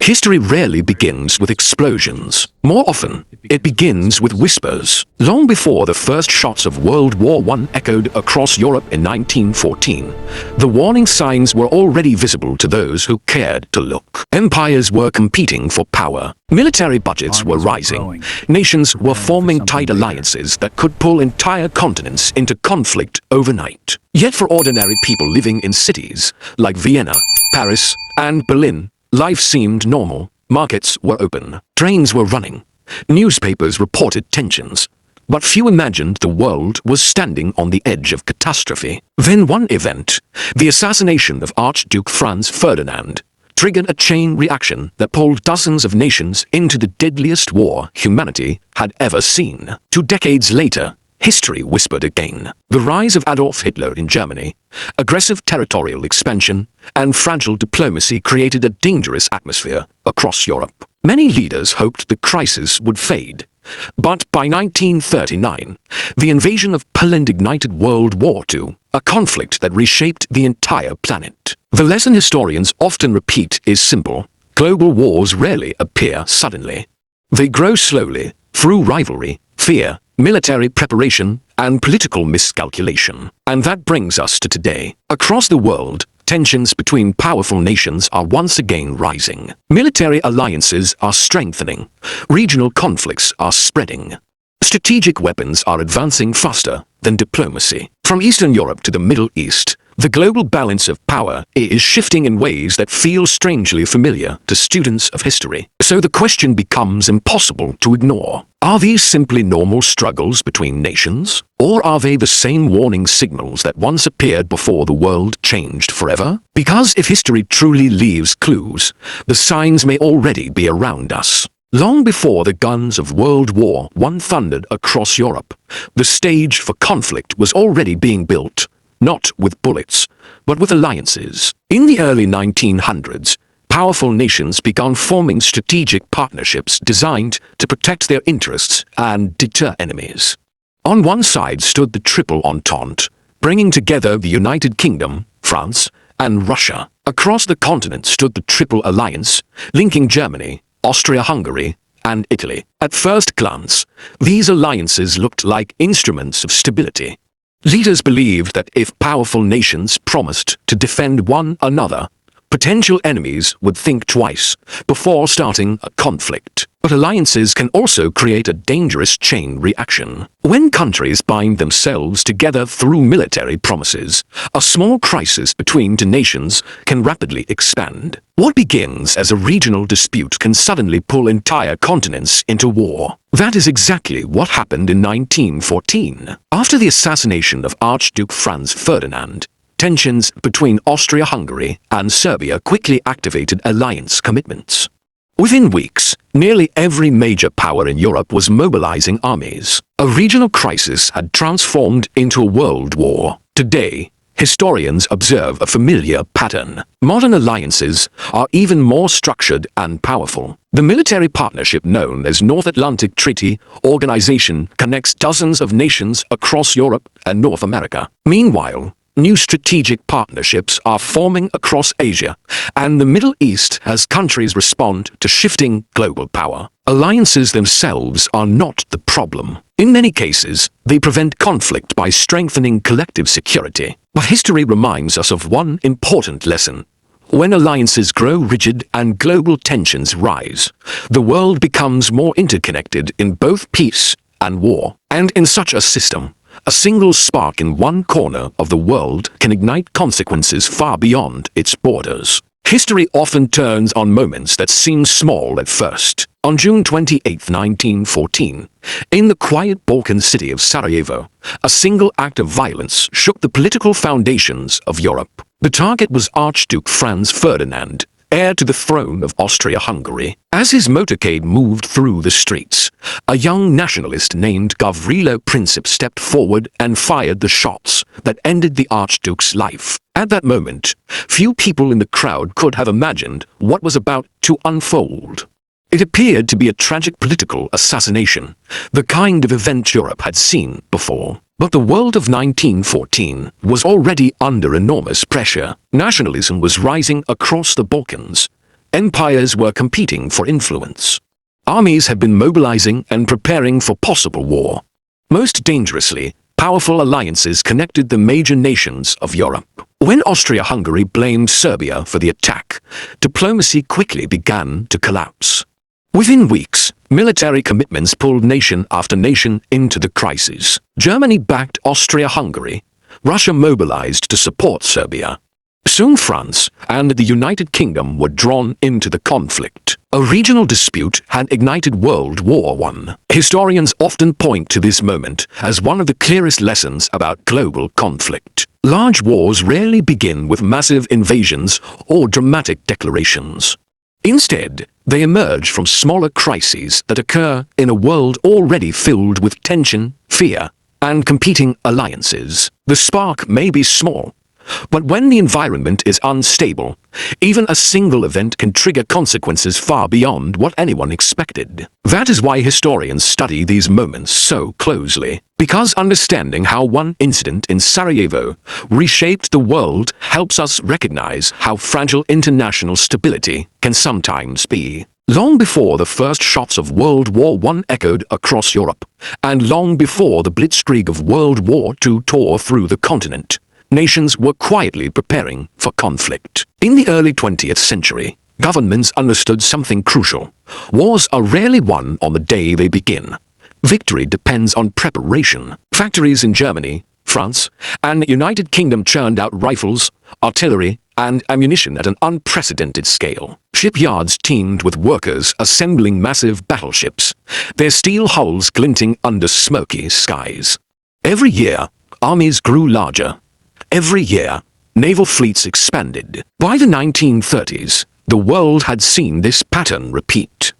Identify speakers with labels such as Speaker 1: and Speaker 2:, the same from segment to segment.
Speaker 1: History rarely begins with explosions. More often, it begins with whispers. Long before the first shots of World War I echoed across Europe in 1914, the warning signs were already visible to those who cared to look. Empires were competing for power. Military budgets were rising. Nations were forming tight alliances that could pull entire continents into conflict overnight. Yet for ordinary people living in cities like Vienna, Paris, and Berlin, life seemed normal. Markets were open. Trains were running. Newspapers reported tensions. But few imagined the world was standing on the edge of catastrophe. Then one event, the assassination of Archduke Franz Ferdinand, triggered a chain reaction that pulled dozens of nations into the deadliest war humanity had ever seen. 2 decades later, history whispered again. The rise of Adolf Hitler in Germany, aggressive territorial expansion, and fragile diplomacy created a dangerous atmosphere across Europe. Many leaders hoped the crisis would fade. But by 1939, the invasion of Poland ignited World War II, a conflict that reshaped the entire planet. The lesson historians often repeat is simple. Global wars rarely appear suddenly. They grow slowly, through rivalry, fear, military preparation, and political miscalculation. And that brings us to today. Across the world, tensions between powerful nations are once again rising. Military alliances are strengthening. Regional conflicts are spreading. Strategic weapons are advancing faster than diplomacy. From Eastern Europe to the Middle East, the global balance of power is shifting in ways that feel strangely familiar to students of history. So the question becomes impossible to ignore. Are these simply normal struggles between nations? Or are they the same warning signals that once appeared before the world changed forever? Because if history truly leaves clues, the signs may already be around us. Long before the guns of World War I thundered across Europe, the stage for conflict was already being built. Not with bullets, but with alliances. In the early 1900s, powerful nations began forming strategic partnerships designed to protect their interests and deter enemies. On one side stood the Triple Entente, bringing together the United Kingdom, France, and Russia. Across the continent stood the Triple Alliance, linking Germany, Austria-Hungary, and Italy. At first glance, these alliances looked like instruments of stability. Leaders believed that if powerful nations promised to defend one another, potential enemies would think twice before starting a conflict. But alliances can also create a dangerous chain reaction. When countries bind themselves together through military promises, a small crisis between two nations can rapidly expand. What begins as a regional dispute can suddenly pull entire continents into war. That is exactly what happened in 1914. After the assassination of Archduke Franz Ferdinand, tensions between Austria-Hungary and Serbia quickly activated alliance commitments. Within weeks, nearly every major power in Europe was mobilizing armies. A regional crisis had transformed into a world war. Today, historians observe a familiar pattern. Modern alliances are even more structured and powerful. The military partnership known as North Atlantic Treaty Organization connects dozens of nations across Europe and North America. Meanwhile, new strategic partnerships are forming across Asia and the Middle East as countries respond to shifting global power. Alliances themselves are not the problem. In many cases, they prevent conflict by strengthening collective security. But history reminds us of one important lesson. When alliances grow rigid and global tensions rise, the world becomes more interconnected in both peace and war. And in such a system, a single spark in one corner of the world can ignite consequences far beyond its borders. History often turns on moments that seem small at first. On June 28, 1914, in the quiet Balkan city of Sarajevo, a single act of violence shook the political foundations of Europe. The target was Archduke Franz Ferdinand, heir to the throne of Austria-Hungary. As his motorcade moved through the streets, a young nationalist named Gavrilo Princip stepped forward and fired the shots that ended the Archduke's life. At that moment, few people in the crowd could have imagined what was about to unfold. It appeared to be a tragic political assassination, the kind of event Europe had seen before. But the world of 1914 was already under enormous pressure. Nationalism was rising across the Balkans. Empires were competing for influence. Armies had been mobilizing and preparing for possible war. Most dangerously, powerful alliances connected the major nations of Europe. When Austria-Hungary blamed Serbia for the attack, diplomacy quickly began to collapse. Within weeks, military commitments pulled nation after nation into the crisis. Germany backed Austria-Hungary. Russia mobilized to support Serbia. Soon France and the United Kingdom were drawn into the conflict. A regional dispute had ignited World War I. Historians often point to this moment as one of the clearest lessons about global conflict. Large wars rarely begin with massive invasions or dramatic declarations. Instead, they emerge from smaller crises that occur in a world already filled with tension, fear, and competing alliances. The spark may be small, but when the environment is unstable, even a single event can trigger consequences far beyond what anyone expected. That is why historians study these moments so closely, because understanding how one incident in Sarajevo reshaped the world helps us recognize how fragile international stability can sometimes be. Long before the first shots of World War I echoed across Europe, and long before the blitzkrieg of World War II tore through the continent, nations were quietly preparing for conflict. In the early 20th century, governments understood something crucial. Wars are rarely won on the day they begin. Victory depends on preparation. Factories in Germany, France, and the United Kingdom churned out rifles, artillery, and ammunition at an unprecedented scale. Shipyards teemed with workers assembling massive battleships, their steel hulls glinting under smoky skies. Every year, armies grew larger. Every year, naval fleets expanded. By the 1930s, the world had seen this pattern repeat.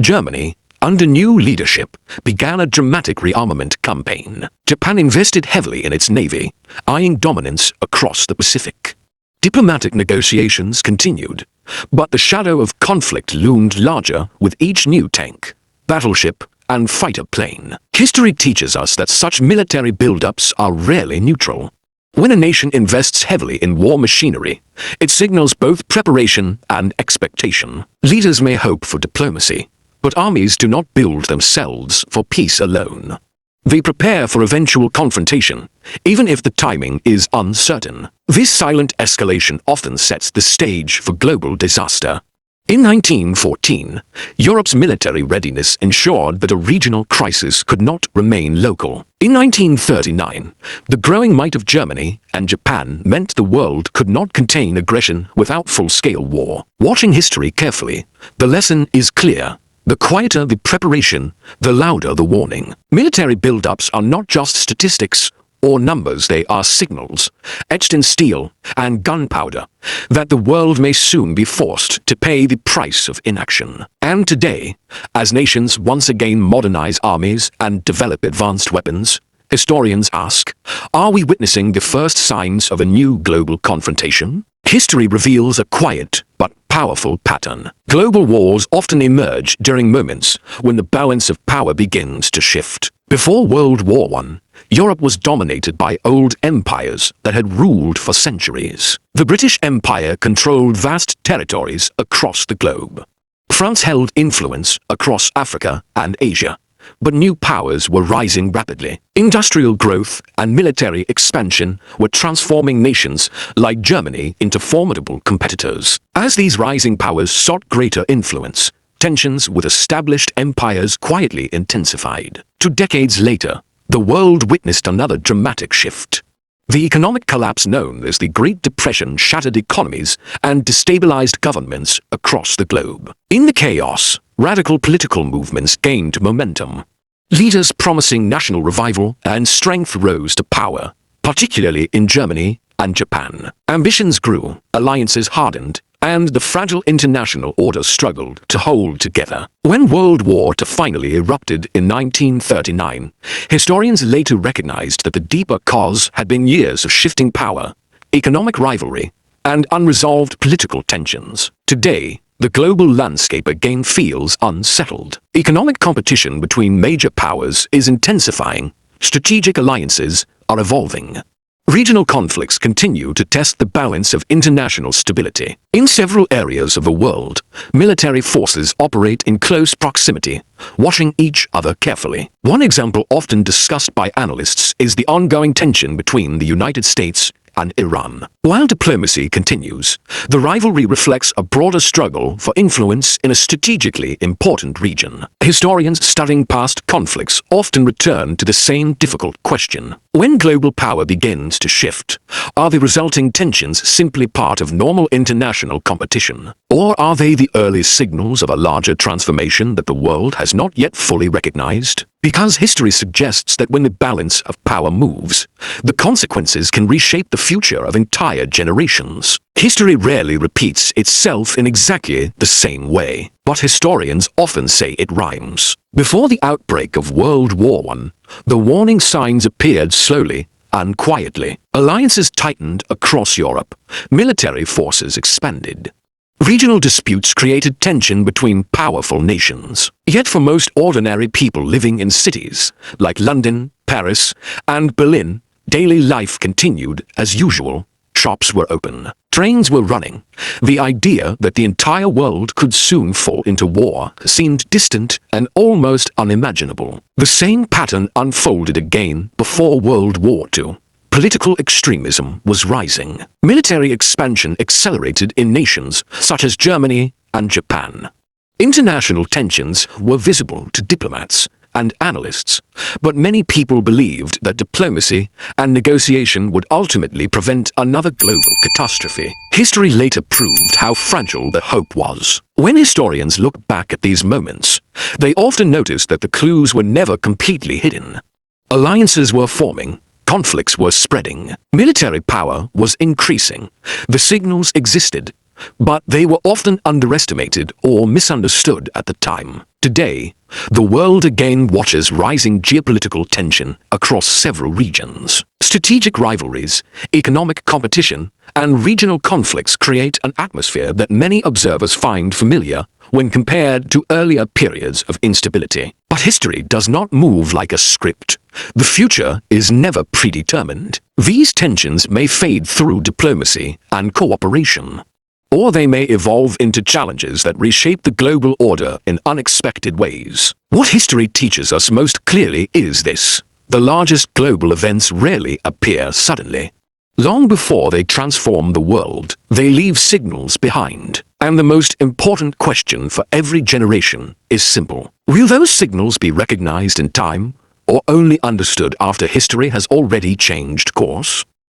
Speaker 1: Germany, under new leadership, began a dramatic rearmament campaign. Japan invested heavily in its navy, eyeing dominance across the Pacific. Diplomatic negotiations continued, but the shadow of conflict loomed larger with each new tank, battleship, and fighter plane. History teaches us that such military buildups are rarely neutral. When a nation invests heavily in war machinery, it signals both preparation and expectation. Leaders may hope for diplomacy, but armies do not build themselves for peace alone. They prepare for eventual confrontation, even if the timing is uncertain. This silent escalation often sets the stage for global disaster. In 1914, Europe's military readiness ensured that a regional crisis could not remain local. In 1939, the growing might of Germany and Japan meant the world could not contain aggression without full-scale war. Watching history carefully, the lesson is clear. The quieter the preparation, the louder the warning. Military buildups are not just statistics or numbers, they are signals, etched in steel and gunpowder, that the world may soon be forced to pay the price of inaction. And today, as nations once again modernize armies and develop advanced weapons, historians ask, are we witnessing the first signs of a new global confrontation? History reveals a quiet but powerful pattern. Global wars often emerge during moments when the balance of power begins to shift. Before World War I, Europe was dominated by old empires that had ruled for centuries. The British Empire controlled vast territories across the globe. France held influence across Africa and Asia, but new powers were rising rapidly. Industrial growth and military expansion were transforming nations like Germany into formidable competitors. As these rising powers sought greater influence, tensions with established empires quietly intensified. 2 decades later, the world witnessed another dramatic shift. The economic collapse known as the Great Depression shattered economies and destabilized governments across the globe. In the chaos, radical political movements gained momentum. Leaders promising national revival and strength rose to power, particularly in Germany and Japan. Ambitions grew, alliances hardened, and the fragile international order struggled to hold together. When World War II finally erupted in 1939, historians later recognized that the deeper cause had been years of shifting power, economic rivalry, and unresolved political tensions. Today, the global landscape again feels unsettled. Economic competition between major powers is intensifying. Strategic alliances are evolving. Regional conflicts continue to test the balance of international stability. In several areas of the world, military forces operate in close proximity, watching each other carefully. One example often discussed by analysts is the ongoing tension between the United States and Iran. While diplomacy continues, the rivalry reflects a broader struggle for influence in a strategically important region. Historians studying past conflicts often return to the same difficult question. When global power begins to shift, are the resulting tensions simply part of normal international competition? Or are they the early signals of a larger transformation that the world has not yet fully recognized? Because history suggests that when the balance of power moves, the consequences can reshape the future of entire generations. History rarely repeats itself in exactly the same way, but historians often say it rhymes. Before the outbreak of World War I, the warning signs appeared slowly and quietly. Alliances tightened across Europe. Military forces expanded. Regional disputes created tension between powerful nations. Yet for most ordinary people living in cities like London, Paris, and Berlin, daily life continued as usual. Shops were open. Trains were running. The idea that the entire world could soon fall into war seemed distant and almost unimaginable. The same pattern unfolded again before World War II. Political extremism was rising. Military expansion accelerated in nations such as Germany and Japan. International tensions were visible to diplomats and analysts, but many people believed that diplomacy and negotiation would ultimately prevent another global catastrophe. History later proved how fragile the hope was. When historians look back at these moments, they often notice that the clues were never completely hidden. Alliances were forming. Conflicts were spreading. Military power was increasing. The signals existed, but they were often underestimated or misunderstood at the time. Today, the world again watches rising geopolitical tension across several regions. Strategic rivalries, economic competition, and regional conflicts create an atmosphere that many observers find familiar when compared to earlier periods of instability. But history does not move like a script. The future is never predetermined. These tensions may fade through diplomacy and cooperation, or they may evolve into challenges that reshape the global order in unexpected ways. What history teaches us most clearly is this: the largest global events rarely appear suddenly. Long before they transform the world, they leave signals behind. And the most important question for every generation is simple: will those signals be recognized in time, or only understood after history has already changed course?